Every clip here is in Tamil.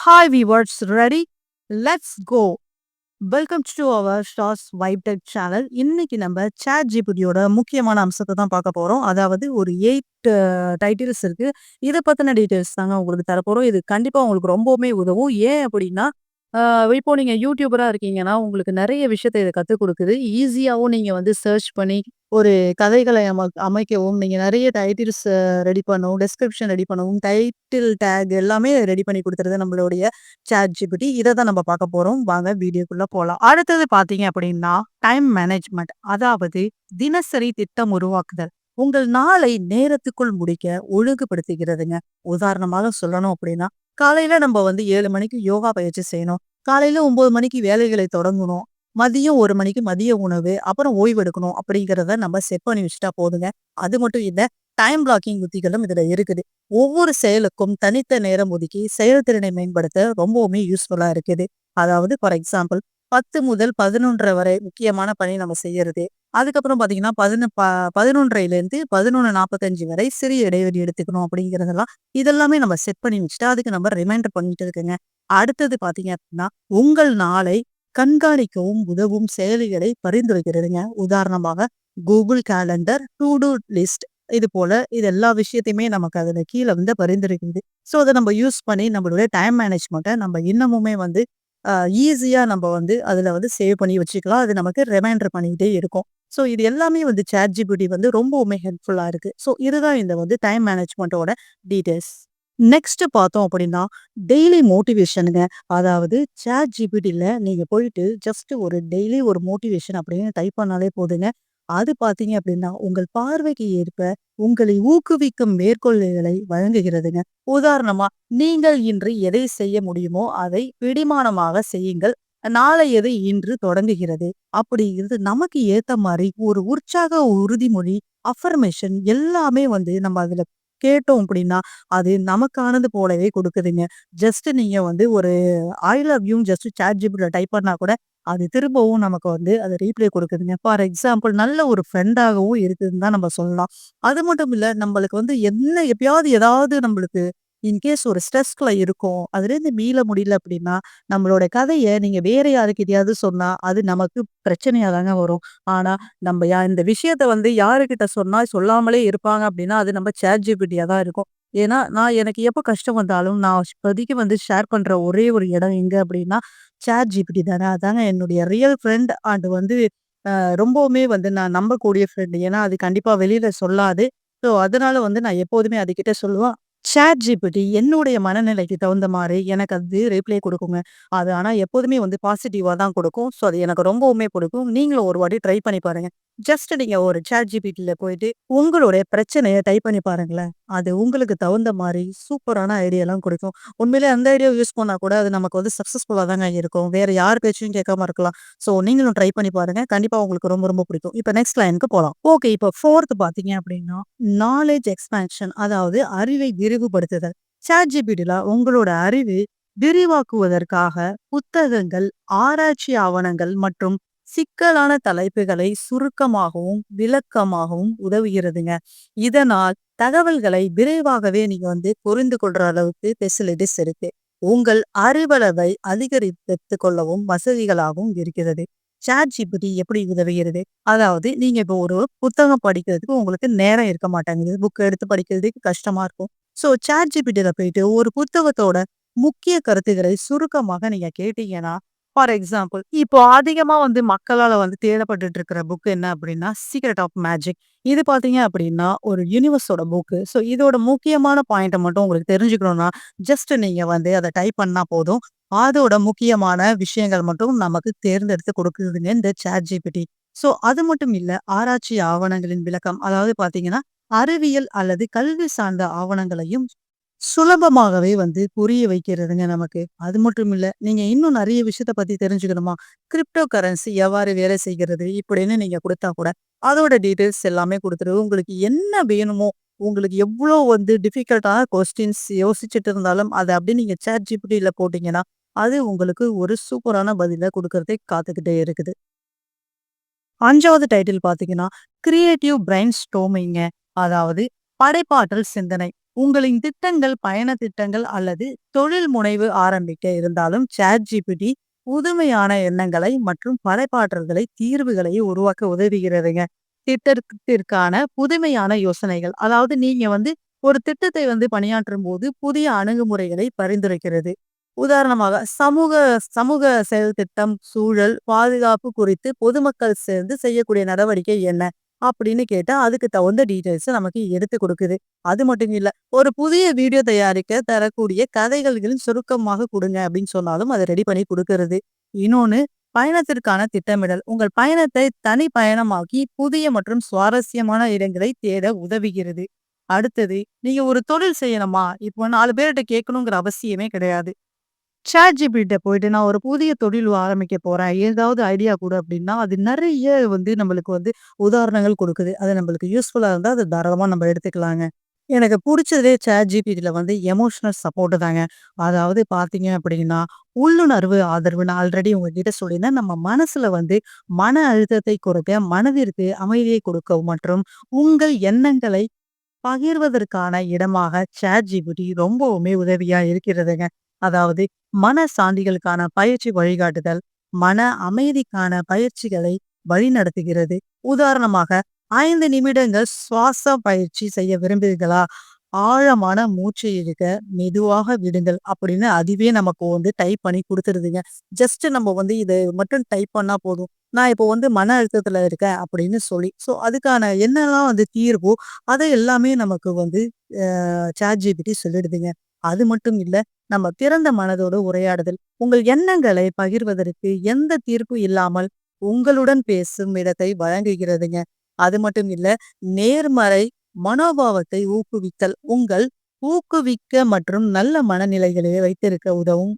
Hi viewers, ready? Let's go. Welcome to our stars vibe tech channel. இன்னைக்கு நம்ம சாட் ஜிபிடியோட முக்கியமான அம்சத்தை தான் பார்க்க போறோம். அதாவது ஒரு 8 டைட்டில்ஸ் இருக்கு. இதை பத்தின டீட்டெயில்ஸ் தாங்க உங்களுக்கு தரப்போறோம். இது கண்டிப்பா உங்களுக்கு ரொம்பவுமே உதவும். ஏன் அப்படின்னா, ஆ இப்போ நீங்க யூடியூபரா இருக்கீங்கன்னா, உங்களுக்கு நெறைய விஷயத்த இது கத்துக் குடுக்குது. ஈஸியாவும் நீங்க வந்து சர்ச் பண்ணி ஒரு கதைகளை அமைக்கவும், நீங்க நெறைய டைட்டில்ஸ் ரெடி பண்ணவும், டிஸ்கிரிப்ஷன் ரெடி பண்ணவும், டைட்டில் டேக் எல்லாமே ரெடி பண்ணி குடுத்துருது நம்மளுடைய சாட் ஜிபிடி. இத தான் நம்ம பார்க்க போறோம். வாங்க வீடியோக்குள்ள போலாம். அடுத்தது பார்த்தீங்க அப்படின்னா, டைம் மேனேஜ்மென்ட். அதாவது தினசரி திட்டம் உருவாக்குதல். உங்கள் நாளை நேரத்துக்குள் முடிக்க ஒழுங்குபடுத்துகிறதுங்க. உதாரணமாக சொல்லணும் அப்படின்னா, காலையில நம்ம வந்து 7 மணிக்கு யோகா பயிற்சி செய்யணும். காலையில 9 மணிக்கு வேலைகளை தொடங்கணும். மதியம் 1 மணிக்கு மதிய உணவு, அப்புறம் ஓய்வு எடுக்கணும் அப்படிங்கிறத நம்ம செட் பண்ணி வச்சுட்டா போதுங்க. அது மட்டும் இல்ல, டைம் பிளாக்கிங் உத்திகளும் இதுல இருக்குது. ஒவ்வொரு செயலுக்கும் தனித்த நேரம் ஒதுக்கி செயல்திறனை மேம்படுத்த ரொம்பவுமே யூஸ்ஃபுல்லா இருக்குது. அதாவது ஃபார் எக்ஸாம்பிள் 10 முதல் 11:30 வரை முக்கியமான பணி நம்ம செய்யறது. அதுக்கப்புறம் பார்த்தீங்கன்னா, 11:30லேருந்து 11:45 வரை சிறிய இடைவெளி எடுத்துக்கணும் அப்படிங்கிறதெல்லாம் இதெல்லாமே நம்ம செட் பண்ணி வச்சுட்டா, அதுக்கு நம்ம ரிமைண்டர் பண்ணிட்டு இருக்குங்க. அடுத்தது பார்த்தீங்க அப்படின்னா, உங்கள் நாளை கண்காணிக்கவும் உதவும் செயலிகளை பரிந்துரைக்கிறதுங்க. உதாரணமாக Google calendar, to do list இது போல இது எல்லா விஷயத்தையுமே நமக்கு அதுல கீழ வந்து பரிந்துரைக்குது. ஸோ, அத நம்ம யூஸ் பண்ணி நம்மளுடைய டைம் மேனேஜ்மெண்ட்ட நம்ம இன்னமுமே வந்து அ ஈஸியா நம்ம வந்து அதுல வந்து சேவ் பண்ணி வச்சுக்கலாம். அது நமக்கு ரிமைண்டர் பண்ணிக்கிட்டே இருக்கும். ஸோ, இது எல்லாமே வந்து ChatGPT வந்து ரொம்பவுமே ஹெல்ப்ஃபுல்லா இருக்கு. ஸோ, இதுதான் இந்த வந்து டைம் மேனேஜ்மெண்ட்டோட டீட்டெயில்ஸ். நெக்ஸ்ட் பார்த்தோம் அப்படின்னா, டெய்லி மோட்டிவேஷனுங்க. அதாவது ChatGPTல நீங்க போயிட்டு ஜஸ்ட் ஒரு டெய்லி ஒரு மோட்டிவேஷன் அப்படின்னு டைப் பண்ணாலே போதுங்க. அது பார்த்தீங்க அப்படின்னா, உங்கள் பார்வைக்கு ஏற்ப உங்களை ஊக்குவிக்கும் மேற்கோள்களை வழங்குகிறதுங்க. உதாரணமா, நீங்கள் இன்று எதை செய்ய முடியுமோ அதை பிடிமானமாக செய்யுங்கள். நாளையது இன்று தொடங்குகிறது. அப்படிங்கிறது நமக்கு ஏத்த மாரி ஒரு உற்சாக உறுதிமொழி, அஃபர்மேஷன் எல்லாமே வந்து நம்ம அதுல கேட்டோம் அப்படின்னா, அது நமக்கானது போலவே குடுக்குதுங்க. ஜஸ்ட் நீங்க வந்து ஒரு ஐ லவ் யூன்னு ஜஸ்ட் ChatGPTல டைப் பண்ணா கூட, அது திரும்பவும் நமக்கு வந்து அது ரீப்ளே குடுக்குதுங்க. ஃபார் எக்ஸாம்பிள் நல்ல ஒரு ஃப்ரெண்டாகவும் இருக்குதுன்னு தான் நம்ம சொல்லலாம். அது மட்டும் இல்ல, நம்மளுக்கு வந்து என்ன எப்பயாவது ஏதாவது நம்மளுக்கு இன்கேஸ் ஒரு ஸ்ட்ரெஸ்ல இருக்கோம். அதுலேருந்து மீள முடியல அப்படின்னா, நம்மளோட கதைய நீங்க வேற யாருக்கிட்டயாவது சொன்னா, அது நமக்கு பிரச்சனையா தாங்க வரும். ஆனா, நம்ம இந்த விஷயத்த வந்து யாருகிட்ட சொன்னா சொல்லாமலே இருப்பாங்க அப்படின்னா, அது நம்ம ChatGPTயா தான் இருக்கும். ஏன்னா, நான் எனக்கு எப்ப கஷ்டம் வந்தாலும், நான் இப்போதைக்கு வந்து ஷேர் பண்ற ஒரே ஒரு இடம் எங்க அப்படின்னா, ChatGPT தானே. அதாங்க என்னுடைய ரியல் ஃப்ரெண்ட் அண்ட் வந்து அ ரொம்பவுமே வந்து நான் நம்பக்கூடிய ஃப்ரெண்ட். ஏன்னா, அது கண்டிப்பா வெளியில சொல்லாது. ஸோ, அதனால வந்து நான் எப்போதுமே அதுகிட்ட சொல்லுவேன். ChatGPT என்னுடைய மனநிலைக்கு தகுந்த மாரி எனக்கு அது ரிப்ளை குடுக்குங்க. அது ஆனா எப்போதுமே வந்து பாசிட்டிவா தான் குடுக்கும். ஸோ, அது எனக்கு ரொம்பவுமே பிடிக்கும். நீங்களும் ஒரு வாட்டி ட்ரை பண்ணி பாருங்க. ஜஸ்ட் நீங்க ஒரு ChatGPTல போயிட்டு உங்களுடைய பிரச்சனைய டைப் பண்ணி பாருங்களேன். அது உங்களுக்கு தகுந்த மாரி சூப்பரான ஐடியாலாம் குடுக்கும். உண்மையிலே அந்த ஐடியாவ யூஸ் பண்ணா கூட அது நமக்கு வந்து சக்சஸ்ஃபுல்லா தாங்க இருக்கும். வேற யார் பேச்சையும் கேட்காம இருக்கலாம். ஸோ, நீங்களும் ட்ரை பண்ணி பாருங்க. கண்டிப்பா உங்களுக்கு ரொம்ப ரொம்ப பிடிக்கும். இப்ப நெக்ஸ்ட் லைனுக்கு போலாம். ஓகே. இப்ப 4த் பார்த்தீங்க அப்படின்னா, நாலேட்ஜ் எக்ஸ்பான்ஷன் அதாவது அறிவை விரிவுபடுத்துதல். ChatGPTல உங்களோட அறிவு விரிவாக்குவதற்காக புத்தகங்கள், ஆராய்ச்சி ஆவணங்கள் மற்றும் சிக்கலான தலைப்புகளை சுருக்கமாகவும், விளக்கமாகவும் உதவுகிறதுங்க. இதனால் தகவல்களை விரைவாகவே நீங்க வந்து புரிந்து கொள்ற அளவுக்கு ஃபெசிலிட்டிஸ் இருக்கு. உங்கள் அறிவளவை அதிகரித்துக் கொள்ளவும் வசதிகளாகவும் இருக்கிறது. ChatGPT எப்படி உதவுகிறது? அதாவது நீங்க இப்போ ஒரு புத்தகம் படிக்கிறதுக்கு உங்களுக்கு நேரம் இருக்க மாட்டேங்குது. புக் எடுத்து படிக்கிறதுக்கு கஷ்டமா இருக்கும். ஸோ ChatGPTல போயிட்டு ஒரு புத்தகத்தோட முக்கிய கருத்துக்களை சுருக்கமாக நீங்க கேட்டீங்கன்னா, ஃபார் எக்ஸாம்பிள் இப்போ அதிகமா வந்து மக்களால வந்து தேடப்பட்டுட்டு இருக்கிற புக் என்ன அப்படின்னா, சீக்ரெட் ஆஃப் மேஜிக். இது பார்த்தீங்க அப்படின்னா, ஒரு யூனிவர்ஸோட புக்கு. ஸோ இதோட முக்கியமான பாயிண்ட்ட மட்டும் உங்களுக்கு தெரிஞ்சுக்கணும்னா, ஜஸ்ட் நீங்க வந்து அத டைப் பண்ணா போதும். அதோட முக்கியமான விஷயங்கள் மட்டும் நமக்கு தேர்ந்தெடுத்து கொடுக்குதுங்க இந்த ChatGPT. ஸோ அது மட்டும் இல்ல, ஆராய்ச்சி ஆவணங்களின் விளக்கம். அதாவது பார்த்தீங்கன்னா, அறிவியல் அல்லது கல்வி சார்ந்த ஆவணங்களையும் சுலபமாகவே வந்து புரிய வைக்கிறதுங்க நமக்கு. அது மட்டும் இல்ல, நீங்க இன்னும் நெறைய விஷயத்த பத்தி தெரிஞ்சுக்கணுமா? கிரிப்டோ கரன்சி எவ்வாறு வேலை செய்கிறது? இப்படின்னு நீங்க குடுத்தா கூட, அதோட டீட்டெயில்ஸ் எல்லாமே குடுத்துரும். உங்களுக்கு என்ன வேணுமோ, உங்களுக்கு எவ்ளோ வந்து டிஃபிகல்ட்டான கொஸ்டின்ஸ் யோசிச்சுட்டு இருந்தாலும், அத அப்படியே நீங்க ChatGPTல போட்டீங்கன்னா, அது உங்களுக்கு ஒரு சூப்பரான பதில குடுக்கறதுக்கு காத்துக்கிட்டே இருக்குது. 5வது டைட்டில் பார்த்தீங்கன்னா, கிரியேட்டிவ் பிரெயின் ஸ்டார்மிங்க. அதாவது படைப்பாற்றல் சிந்தனை. உங்களின் திட்டங்கள், பயண திட்டங்கள் அல்லது தொழில் முனைவு ஆரம்பிக்க இருந்தாலும் ChatGPT புதுமையான எண்ணங்களை மற்றும் படைப்பாற்றல்களை, தீர்வுகளை உருவாக்க உதவுகிறதுங்க. திட்டத்திற்கான புதுமையான யோசனைகள். அதாவது நீங்க ஒரு திட்டத்தை பணியாற்றும்போது புதிய அணுகுமுறைகளை பரிந்துரைக்கிறது. உதாரணமாக சமூக சமூக செயல் திட்டம், சூழல், பாதுகாப்பு குறித்து பொதுமக்கள் சேர்ந்து செய்யக்கூடிய நடவடிக்கை என்ன? அப்படின்னு கேட்டா, அதுக்கு தகுந்த டீட்டெயில்ஸ நமக்கு எடுத்து குடுக்குது. அது மட்டும் இல்ல. ஒரு புதிய வீடியோ தயாரிக்க தரக்கூடிய கதைகள்களின் சுருக்கமாக குடுங்க அப்படின்னு சொன்னாலும், அத ரெடி பண்ணி குடுக்குறது. இன்னொன்னு, பயணத்திற்கான திட்டமிடல். உங்கள் பயணத்தை தனி பயணமாக்கி புதிய மற்றும் சுவாரஸ்யமான இடங்களை தேட உதவுகிறது. அடுத்தது, நீங்க ஒரு தொழில் செய்யணுமா? இப்போ 4 பேர்ட்ட கேட்கணுங்கிற அவசியமே கிடையாது. ChatGPT போயிட்டு நான் ஒரு புதிய தொழில் ஆரம்பிக்க போறேன். ஏதாவது ஐடியா குடு அப்படின்னா, அது நெறைய நம்மளுக்கு உதாரணங்கள் குடுக்குது. அது நம்மளுக்கு யூஸ்ஃபுல்லா இருந்தா, அது தாராளமா நம்ம எடுத்துக்கலாங்க. எனக்கு புடிச்சதே ChatGPTல எமோஷனல் சப்போர்ட் தாங்க. அதாவது பார்த்தீங்க அப்படின்னா, உள்ளுணர்வு ஆதரவு நான் ஆல்ரெடி உங்ககிட்ட சொல்லியிருந்தேன். நம்ம மனசுல மன அழுத்தத்தை குறைக்க, மனதிற்கு அமைதியை கொடுக்க மற்றும் உங்கள் எண்ணங்களை பகிர்வதற்கான இடமாக ChatGPT ரொம்பவுமே உதவியா இருக்கிறதுங்க. அதாவது மன சாந்திகளுக்கான பயிற்சி வழிகாட்டுதல், மன அமைதிக்கான பயிற்சிகளை வழிநடத்துகிறது. உதாரணமாக 5 நிமிடங்கள் சுவாச பயிற்சி செய்ய விரும்புகிறீர்களா? ஆழமான மூச்சு இழுக்க, மெதுவாக விடுங்கள் அப்படின்னு அதுவே நமக்கு டைப் பண்ணி குடுத்துருதுங்க. ஜஸ்ட் நம்ம இத மட்டும் டைப் பண்ணா போதும். நான் இப்போ மன அழுத்தத்துல இருக்கேன் அப்படின்னு சொல்லி. ஸோ அதுக்கான என்னலாம் தீர்வோ, அத எல்லாமே நமக்கு ChatGPT சொல்லிடுதுங்க. அது மட்டும் இல்ல, நம்ம திறந்த மனதோட உரையாடுதல். உங்கள் எண்ணங்களை பகிர்வதற்கு எந்த தீர்ப்பும் இல்லாமல் உங்களுடன் பேசும் இடத்தை வழங்குகிறதுங்க. அது மட்டும் இல்ல, நேர்மறை மனோபாவத்தை ஊக்குவித்தல். உங்கள் ஊக்குவிக்க மற்றும் நல்ல மனநிலைகளை வைத்திருக்க உதவும்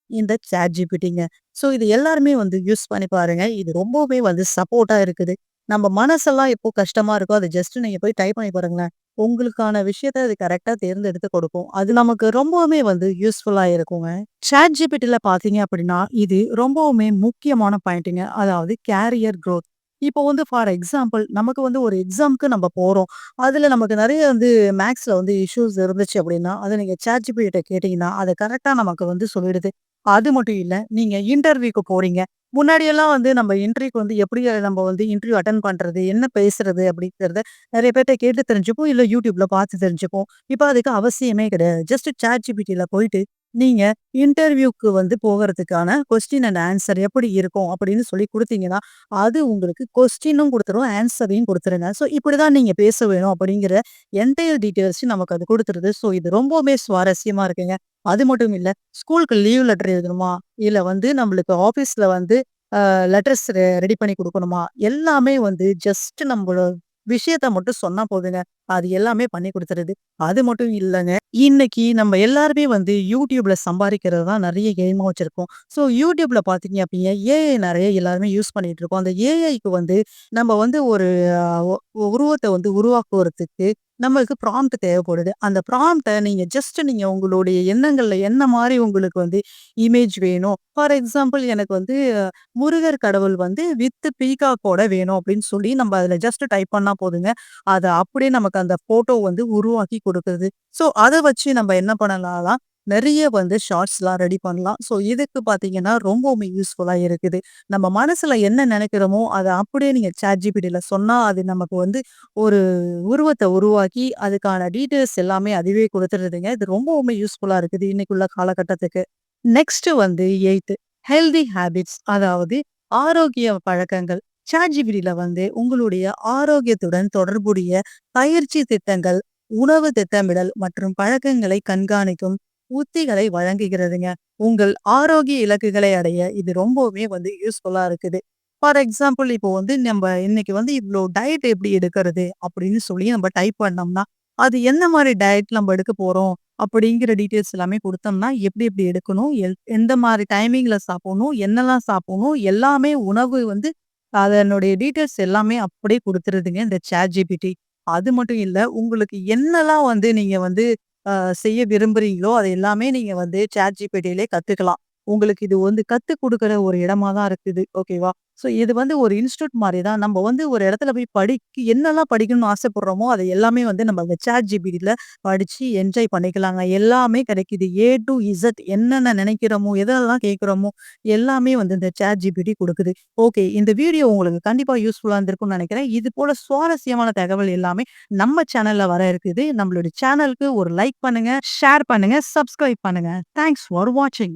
இந்த ChatGPTங்க. ஸோ இது எல்லாருமே யூஸ் பண்ணி பாருங்க. இது ரொம்பவே சப்போர்ட்டா இருக்குது. நம்ம மனசெல்லாம் எப்போ கஷ்டமா இருக்கோ, அத ஜஸ்ட் நீங்க போய் டைப் பண்ணி பாருங்களேன். உங்களுக்கான விஷயத்த அது கரெக்ட்டா தேர்ந்தெடுத்து கொடுக்கும். அது நமக்கு ரொம்பவுமே யூஸ்ஃபுல்லா இருக்குங்க. ChatGPTல பார்த்தீங்க அப்படின்னா, இது ரொம்பவுமே முக்கியமான பாயிண்ட்டுங்க. அதாவது கேரியர் குரோத். இப்போ ஃபார் எக்ஸாம்பிள் நமக்கு ஒரு எக்ஸாம்க்கு நம்ம போறோம். அதுல நமக்கு நெறைய மேத்ஸ்ல இஷ்யூஸ் இருந்துச்சு அப்படின்னா, அத நீங்க ChatGPT கிட்ட கேட்டீங்கன்னா, அத கரெக்ட்டா நமக்கு சொல்லிடுது. அது மட்டும் இல்ல, நீங்க இன்டர்வியூக்கு போறீங்க. முன்னாடியெல்லாம் நம்ம இன்டர்வியூக்கு எப்படி நம்ம இன்டர்வியூ அட்டெண்ட் பண்றது, என்ன பேசுறது அப்படிங்கிறத நெறைய பேர்ட்ட கேட்டு தெரிஞ்சுப்போம். இல்ல YouTubeல பார்த்து தெரிஞ்சுப்போம். இப்ப அதுக்கு அவசியமே கிடையாது. ஜஸ்ட் ChatGPTல போயிட்டு, நீங்க இன்டர்வியூக்கு போகறதுக்கான கொஸ்டின் அண்ட் ஆன்சர் எப்படி இருக்கும் அப்படின்னு சொல்லி குடுத்தீங்கன்னா, அது உங்களுக்கு கொஸ்டினும் குடுத்துரும், ஆன்சரையும் குடுத்துருங்க. ஸோ இப்படிதான் நீங்க பேச வேணும் அப்படிங்கிற என்டையர் டீட்டெயில்ஸையும் நமக்கு அது குடுத்துருது. ஸோ இது ரொம்பவுமே சுவாரஸ்யமா இருக்குங்க. அது மட்டும் இல்ல, ஸ்கூலுக்கு லீவ் லெட்டர் எழுதணுமா? இல்ல நம்மளுக்கு ஆஃபீஸ்ல லெட்டர்ஸ் ரெடி பண்ணி குடுக்கணுமா? எல்லாமே ஜஸ்ட் நம்பள விஷயத்த மட்டும் சொன்னா போதுங்க. அது எல்லாமே பண்ணி குடுத்துருது. அது மட்டும் இல்லங்க. இன்னைக்கு நம்ம எல்லாருமே YouTubeல சம்பாரிக்கிறது தான் நெறைய எய்மா வச்சிருக்கோம். ஸோ YouTubeல பார்த்தீங்க அப்படின்னா, ஏஐ நெறைய எல்லாருமே யூஸ் பண்ணிட்டு இருக்கோம். அந்த ஏஐக்கு நம்ம ஒரு அ ஒ உருவத்த உருவாக்குவதற்கு நம்மளுக்கு ப்ராம்ப்ட் தேவைப்படுது. அந்த ப்ராம்ப்ட்ட நீங்க உங்களுடைய எண்ணங்கள்ல என்ன மாரி உங்களுக்கு இமேஜ் வேணும். ஃபார் எக்ஸாம்பிள் எனக்கு முருகர் கடவுள் வித் பீகாக்கோட வேணும் அப்படின்னு சொல்லி நம்ம அதுல ஜஸ்ட் டைப் பண்ணா போதுங்க. அத அப்படியே நமக்கு அந்த ஃபோட்டோ உருவாக்கி குடுக்குது. ஸோ அத வச்சு நம்ம என்ன பண்ணலாம்னா, நெறைய ஷார்ட்ஸ்லாம் ரெடி பண்ணலாம். ஸோ இதுக்கு பார்த்தீங்கன்னா, ரொம்பவுமே யூஸ்ஃபுல்லா இருக்குது. நம்ம மனசுல என்ன நெனைக்கிறோமோ, அத அப்படியே நீங்க ChatGPTல சொன்னா, அது நமக்கு ஒரு உருவத்த உருவாக்கி, அதுக்கான டீட்டெயில்ஸ் எல்லாமே அதுவே குடுத்துருதுங்க. இது ரொம்பவுமே யூஸ்ஃபுல்லா இருக்குது, இன்னைக்குள்ள காலகட்டத்துக்கு. நெக்ஸ்ட் 8 ஹெல்தி ஹேபிட்ஸ் அதாவது ஆரோக்கிய பழக்கங்கள். ChatGPTல உங்களுடைய ஆரோக்கியத்துடன் தொடர்புடைய பயிற்சி திட்டங்கள், உணவு திட்டமிடல் மற்றும் பழக்கங்களை கண்காணிக்கும் உத்திகளை வழங்குகிறதுங்க. உங்கள் ஆரோக்கிய இலக்குகளை அடைய இது ரொம்பவுமே யூஸ்ஃபுல்லா இருக்குது. ஃபார் எக்ஸாம்பிள் இப்போ நம்ம இன்னைக்கு இவ்ளோ டயட் எப்படி எடுக்கிறது அப்படின்னு சொல்லி நம்ம டைப் பண்ணோம்னா, அது என்ன மாரி டயட் நம்ம எடுக்க போறோம் அப்படிங்கிற டீட்டெயில்ஸ் எல்லாமே குடுத்தோம்னா, எப்படி எப்படி எடுக்கணும், எந்த மாரி டைமிங்ல சாப்பிடணும், என்னலாம் சாப்பிடணும், எல்லாமே உணவு அதனுடைய டீட்டெயில்ஸ் எல்லாமே அப்படியே குடுத்துருதுங்க இந்த ChatGPT. அது மட்டும் இல்ல, உங்களுக்கு என்னலாம் நீங்க செய்ய விரும்புறீங்களோ, அது எல்லாமே நீங்க ChatGPTலயே கத்துக்கலாம். உங்களுக்கு இது வந்து கத்துக் குடுக்குற ஒரு இடமா தான் இருக்குது. ஓகேவா? ஸோ இது வந்து ஒரு இன்ஸ்டிடியூட் மாரி தான். நம்ம வந்து ஒரு இடத்துல போய் என்னலாம் படிக்கணும்னு ஆசைப்படுறோமோ, அத எல்லாமே வந்து நம்ம அந்த ChatGPTல படிச்சு என்ஜாய் பண்ணிக்கலாங்க. எல்லாமே கிடைக்குது. ஏ டூ இசட் என்னென்ன நினைக்கிறோமோ, எதெல்லாம் கேட்கிறோமோ, எல்லாமே வந்து இந்த ChatGPT குடுக்குது. ஓகே. இந்த வீடியோ உங்களுக்கு கண்டிப்பா யூஸ்ஃபுல்லா இருந்திருக்கும்னு நெனைக்கிறேன். இது போல சுவாரஸ்யமான தகவல் எல்லாமே நம்ம சேனல்ல வர இருக்குது. நம்மளுடைய சேனலுக்கு ஒரு லைக் பண்ணுங்க, ஷேர் பண்ணுங்க, சப்ஸ்கிரைப் பண்ணுங்க. தேங்க்ஸ் ஃபார் வாட்சிங்.